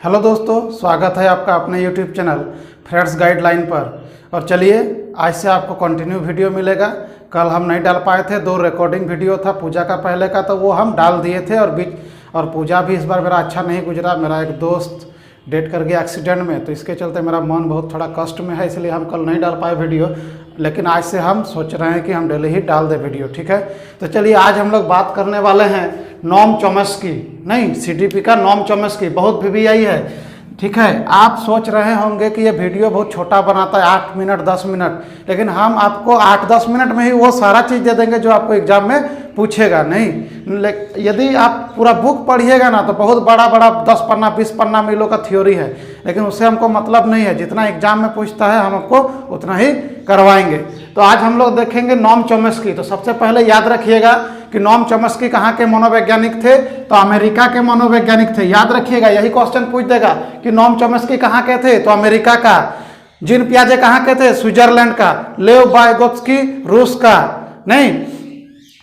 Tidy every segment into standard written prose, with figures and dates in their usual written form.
Hello दोस्तों, स्वागत है आपका अपने यूट्यूब चैनल फ्रेंड्स गाइडलाइन पर। और चलिए आज से आपको कंटिन्यू वीडियो मिलेगा। कल हम नहीं डाल पाए थे, 2 रिकॉर्डिंग वीडियो था पूजा का पहले का, तो वो हम डाल दिए थे। और पूजा भी इस बार मेरा अच्छा नहीं गुजरा। मेरा एक दोस्त डेट कर गया एक्सीडेंट में, तो इसके चलते मेरा मन बहुत थोड़ा कष्ट में है, इसलिए हम कल नहीं डाल पाए वीडियो। लेकिन आज से हम सोच रहे हैं कि हम डेली ही डाल दे वीडियो, ठीक है। तो चलिए आज हम लोग बात करने वाले हैं नोम चॉम्स्की, नहीं सीडीपी का नोम चॉम्स्की, बहुत वीवीआई है, ठीक है। आप सोच रहे होंगे कि ये वीडियो बहुत छोटा बनाता है, 8 मिनट 10 मिनट, लेकिन हम आपको 8-10 मिनट में ही वो सारा चीज़ दे देंगे जो आपको एग्जाम में पूछेगा नहीं। यदि आप पूरा बुक पढ़िएगा ना तो बहुत बड़ा 10 पन्ना 20 पन्ना में लोग का थ्योरी है, लेकिन उससे हमको मतलब नहीं है। जितना एग्जाम में पूछता है हम आपको उतना ही करवाएंगे। तो आज हम लोग देखेंगे नोम चॉम्स्की। तो सबसे पहले याद रखिएगा कि नोम चॉम्स्की कहाँ के मनोवैज्ञानिक थे, तो अमेरिका के मनोवैज्ञानिक थे। याद रखिएगा, यही क्वेश्चन पूछ देगा कि नोम चॉम्स्की कहाँ के थे, तो अमेरिका का। जीन पियाजे कहाँ के थे, स्विट्जरलैंड का। लेव वाइगोत्स्की रूस का, नहीं।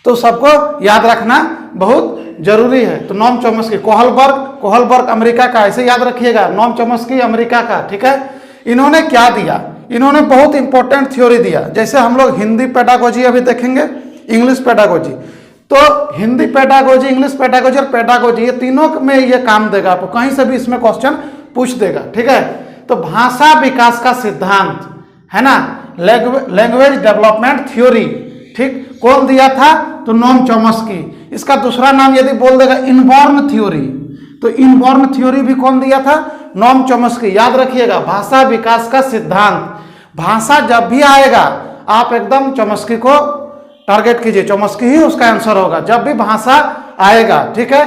तो सबको याद रखना बहुत जरूरी है। तो नोम चॉम्स्की, कोहलबर्ग अमेरिका का, ऐसे याद रखिएगा। नोम चॉम्स्की अमेरिका का, ठीक है। इन्होंने क्या दिया, इन्होंने बहुत इंपॉर्टेंट थ्योरी दिया। जैसे हम लोग हिंदी पेडागोजी अभी देखेंगे, इंग्लिश पेडागोजी। तो हिंदी पेडागोजी, इंग्लिश पेडागोजी और पेडागोजी, ये तीनों में ये काम देगा आपको। कहीं से भी इसमें क्वेश्चन पूछ देगा, ठीक है। तो भाषा विकास का सिद्धांत है ना, लैंग्वेज डेवलपमेंट थ्योरी, ठीक, कौन दिया था, तो नोम चॉम्स्की। इसका दूसरा नाम यदि बोल देगा इनबॉर्न थ्योरी, तो इनबॉर्न थ्योरी भी कौन दिया था, नोम चॉम्स्की। याद रखिएगा, भाषा विकास का सिद्धांत। भाषा जब भी आएगा आप एकदम चॉम्स्की को टारगेट कीजिए, चॉम्स्की ही उसका आंसर होगा जब भी भाषा आएगा, ठीक है।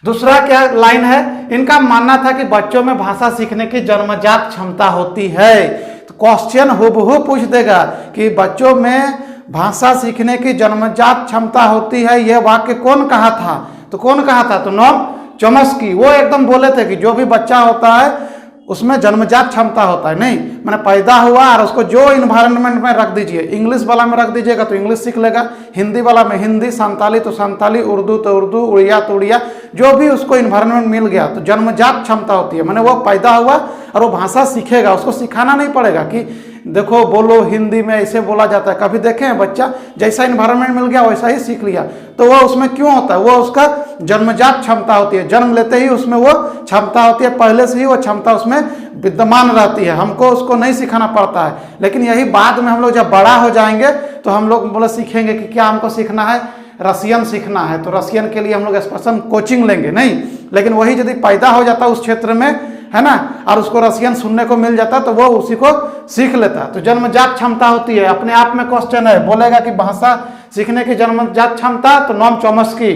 दूसरा क्या लाइन है, इनका मानना था कि बच्चों में भाषा सीखने की जन्मजात क्षमता होती है। तो क्वेश्चन हूबहू पूछ देगा कि बच्चों में भाषा सीखने की जन्मजात क्षमता होती है, यह वाक्य कौन कहा था, तो कौन कहा था, तो नोम चॉम्स्की। वो एकदम बोले थे कि जो भी बच्चा होता है उसमें जन्मजात क्षमता होता है, नहीं मैंने पैदा हुआ और उसको जो इन्वायरमेंट में रख दीजिए, इंग्लिश वाला में रख दीजिएगा तो इंग्लिश सीख लेगा, हिंदी वाला में हिंदी, संताली तो संताली, उर्दू तो उर्दू, उड़िया तो उड़िया, जो भी उसको इन्वायरमेंट मिल गया तो जन्मजात क्षमता होती है। मैंने वो पैदा हुआ और वो भाषा सीखेगा, उसको सिखाना नहीं पड़ेगा कि देखो बोलो हिंदी में ऐसे बोला जाता है। कभी देखे हैं बच्चा जैसा इन्वायरमेंट मिल गया वैसा ही सीख लिया, तो वो उसमें क्यों होता है, वो उसका जन्मजात क्षमता होती है। जन्म लेते ही उसमें वो क्षमता होती है, पहले से ही वो क्षमता उसमें विद्यमान रहती है, हमको उसको नहीं सिखाना पड़ता है। लेकिन यही बाद में हम लोग जब बड़ा हो जाएंगे तो हम लोग बोले सीखेंगे कि क्या हमको सीखना है, रसियन सीखना है, तो रसियन के लिए हम लोग स्पेशल कोचिंग लेंगे, नहीं। लेकिन वही यदि पैदा हो जाता उस क्षेत्र में, है ना, और उसको रसियन सुनने को मिल जाता तो वो उसी को सीख लेता। तो जन्मजात क्षमता होती है, अपने आप में क्वेश्चन है, बोलेगा कि भाषा सीखने की जन्मजात क्षमता, तो नोम चॉम्स्की,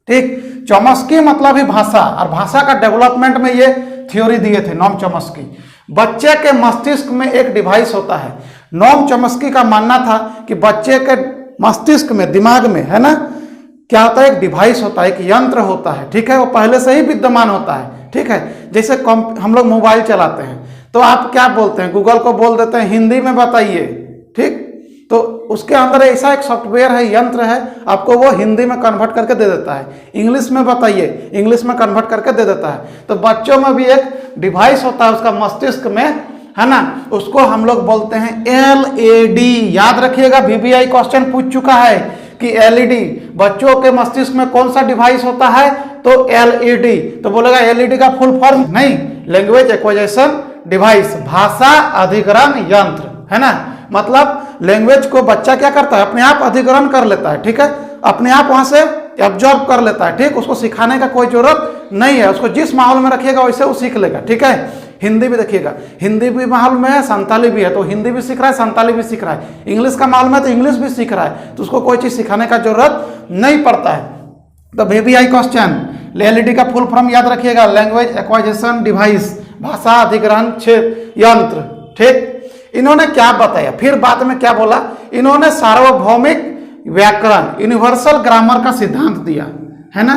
ठीक। चॉम्स्की मतलब ही भाषा, और भाषा का डेवलपमेंट में ये थ्योरी दिए थे नोम चॉम्स्की। बच्चे के मस्तिष्क में एक डिवाइस होता है। नोम चॉम्स्की का मानना था कि बच्चे के मस्तिष्क में, दिमाग में, है ना, क्या होता है, एक डिवाइस होता है, एक यंत्र होता है, ठीक है। वो पहले से ही विद्यमान होता है, ठीक है। जैसे हम लोग मोबाइल चलाते हैं तो आप क्या बोलते हैं, गूगल को बोल देते हैं हिंदी में बताइए, ठीक। तो उसके अंदर ऐसा एक सॉफ्टवेयर है, यंत्र है, आपको वो हिंदी में कन्वर्ट करके दे देता है। इंग्लिश में बताइए, इंग्लिश में कन्वर्ट करके दे देता है। तो बच्चों में भी एक डिवाइस होता है उसका मस्तिष्क में, है ना, उसको हम लोग बोलते हैं LED। याद रखिएगा, वीवीआई क्वेश्चन पूछ चुका है कि LED बच्चों के मस्तिष्क में कौन सा डिवाइस होता है, तो LED। तो बोलेगा LED का फुल फॉर्म, नहीं, लैंग्वेज एक्विजिशन डिवाइस, भाषा अधिग्रहण यंत्र, है ना। मतलब लैंग्वेज को बच्चा क्या करता है, अपने आप अधिग्रहण कर लेता है, ठीक है, अपने आप वहां से एब्जॉर्ब कर लेता है, ठीक। उसको सिखाने का कोई जरूरत नहीं है, उसको जिस माहौल में रखिएगा वैसे वो सीख लेगा, ठीक है। हिंदी भी देखिएगा, हिंदी भी माहौल में है, संताली भी है, तो हिंदी भी सीख रहा है, संताली भी सीख रहा है। इंग्लिश का माहौल में तो इंग्लिश भी सीख रहा है, तो उसको कोई चीज सिखाने का जरूरत नहीं पड़ता है। तो वीवीआई क्वेश्चन, LED का फुल फॉर्म याद रखिएगा, लैंग्वेज एक्विजिशन डिवाइस, भाषा अधिग्रहण यंत्र, ठीक। इन्होंने क्या बताया, फिर बाद में क्या बोला, इन्होंने सार्वभौमिक व्याकरण, यूनिवर्सल ग्रामर का सिद्धांत दिया, है ना।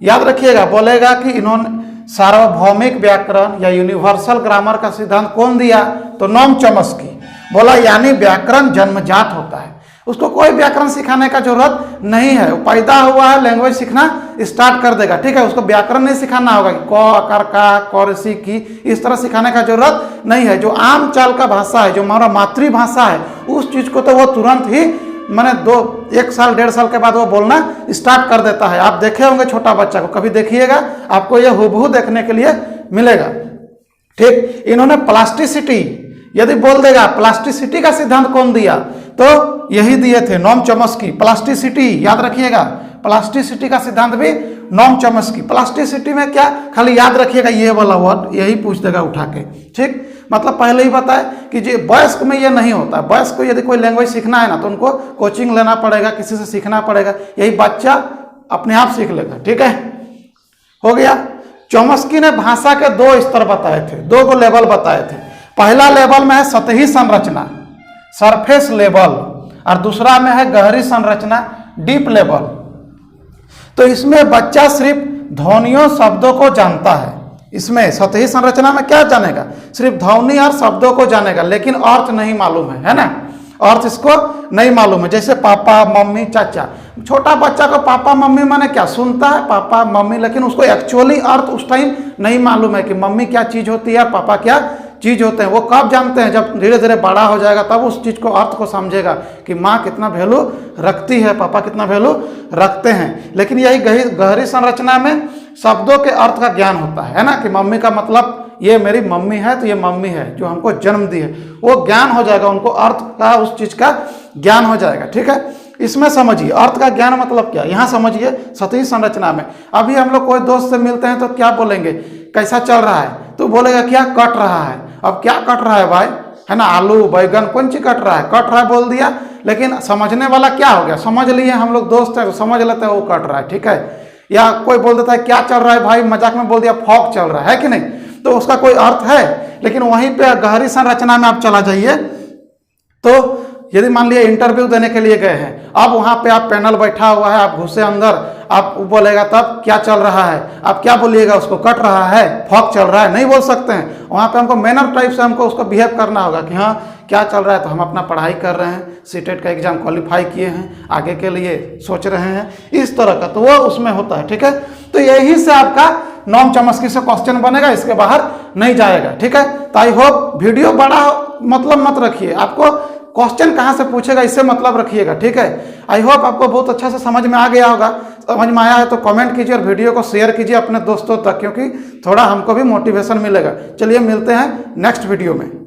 याद रखिएगा, बोलेगा कि इन्होंने सार्वभौमिक व्याकरण या यूनिवर्सल ग्रामर का सिद्धांत कौन दिया, तो नोम चॉम्स्की। बोला यानी व्याकरण जन्मजात होता है, उसको कोई व्याकरण सिखाने का जरूरत नहीं है। वो पैदा हुआ है, लैंग्वेज सीखना स्टार्ट कर देगा, ठीक है। उसको व्याकरण नहीं सिखाना होगा कि क अकार का कौरसी की, इस तरह सिखाने का जरूरत नहीं है। जो आम चाल का भाषा है, जो हमारा मातृभाषा है, उस चीज को तो वो तुरंत ही मैंने 1 साल 1.5 साल के बाद वो बोलना स्टार्ट कर देता है। आप देखे होंगे छोटा बच्चा को, कभी देखिएगा, आपको ये हुबहू देखने के लिए मिलेगा, ठीक। इन्होंने प्लास्टिसिटी यदि बोल देगा, प्लास्टिसिटी का सिद्धांत कौन दिया, तो यही दिए थे नोम चॉम्स्की। प्लास्टिसिटी याद रखिएगा, प्लास्टिसिटी का सिद्धांत भी नोम चॉम्स्की। प्लास्टिसिटी में क्या, खाली याद रखिएगा ये वाला वर्ड, यही पूछ देगा उठा के, ठीक। मतलब पहले ही बताए कि जो वयस्क में ये नहीं होता। वयस्क को यदि कोई लैंग्वेज सीखना है ना, तो उनको कोचिंग लेना पड़ेगा, किसी से सीखना पड़ेगा। यही बच्चा अपने आप सीख लेगा, ठीक है, हो गया। चॉम्स्की ने भाषा के 2 स्तर बताए थे, 2 लेवल बताए थे। पहला लेवल में है सतही संरचना, सरफेस लेवल, और दूसरा में है गहरी संरचना, डीप लेवल। तो इसमें बच्चा सिर्फ ध्वनियों शब्दों को जानता है। इसमें सतही संरचना में क्या जानेगा, सिर्फ ध्वनि और शब्दों को जानेगा, लेकिन अर्थ नहीं मालूम है ना, अर्थ इसको नहीं मालूम है। जैसे पापा मम्मी चाचा, छोटा बच्चा को पापा मम्मी माने क्या, सुनता है पापा मम्मी, लेकिन उसको एक्चुअली अर्थ उस टाइम नहीं मालूम है कि मम्मी क्या चीज होती है और पापा क्या चीज होते हैं। वो कब जानते हैं, जब धीरे धीरे बड़ा हो जाएगा, तब उस चीज को अर्थ को समझेगा कि माँ कितना वैल्यू रखती है, पापा कितना वैल्यू रखते हैं। लेकिन यही गहरी संरचना में शब्दों के अर्थ का ज्ञान होता है ना, कि मम्मी का मतलब ये मेरी मम्मी है, तो ये मम्मी है जो हमको जन्म दी है, वो ज्ञान हो जाएगा, उनको अर्थ का, उस चीज का ज्ञान हो जाएगा, ठीक है। इसमें समझिए अर्थ का ज्ञान मतलब क्या, यहाँ समझिए सतही संरचना में। अभी हम लोग कोई दोस्त से मिलते हैं तो क्या बोलेंगे, कैसा चल रहा है, तो बोलेगा क्या कट रहा है। अब क्या कट रहा है भाई, है ना, आलू बैगन कौन चीज कट रहा है बोल दिया, लेकिन समझने वाला क्या हो गया, समझ लिए हम लोग दोस्त है तो समझ लेते हैं वो कट रहा है, ठीक है। या कोई बोल देता है क्या चल रहा है भाई, मजाक में बोल दिया फॉग चल रहा है कि नहीं, तो उसका कोई अर्थ है। लेकिन वहीं पे गहरी संरचना में आप चला जाइए, तो यदि मान लिया इंटरव्यू देने के लिए गए हैं, अब वहां पे आप पैनल बैठा हुआ है, आप घुसे अंदर, आप बोलेगा तब क्या चल रहा है, आप क्या बोलिएगा उसको, कट रहा है, फॉग चल रहा है, नहीं बोल सकते हैं। वहां पे हमको मैनर टाइप से हमको उसको बिहेव करना होगा कि हाँ क्या चल रहा है, तो हम अपना पढ़ाई कर रहे हैं, सीटेट का एग्जाम क्वालिफाई किए हैं, आगे के लिए सोच रहे हैं, इस तरह का, तो वो उसमें होता है, ठीक है। तो यही से आपका नोम चॉम्स्की से क्वेश्चन बनेगा, इसके बाहर नहीं जाएगा, ठीक है। तो आई होप वीडियो बड़ा मतलब मत रखिए, आपको क्वेश्चन कहाँ से पूछेगा इससे मतलब रखिएगा, ठीक है। आई होप आपको बहुत अच्छा से समझ में आ गया होगा। समझ में आया है तो कमेंट कीजिए और वीडियो को शेयर कीजिए अपने दोस्तों तक, क्योंकि थोड़ा हमको भी मोटिवेशन मिलेगा। चलिए मिलते हैं नेक्स्ट वीडियो में।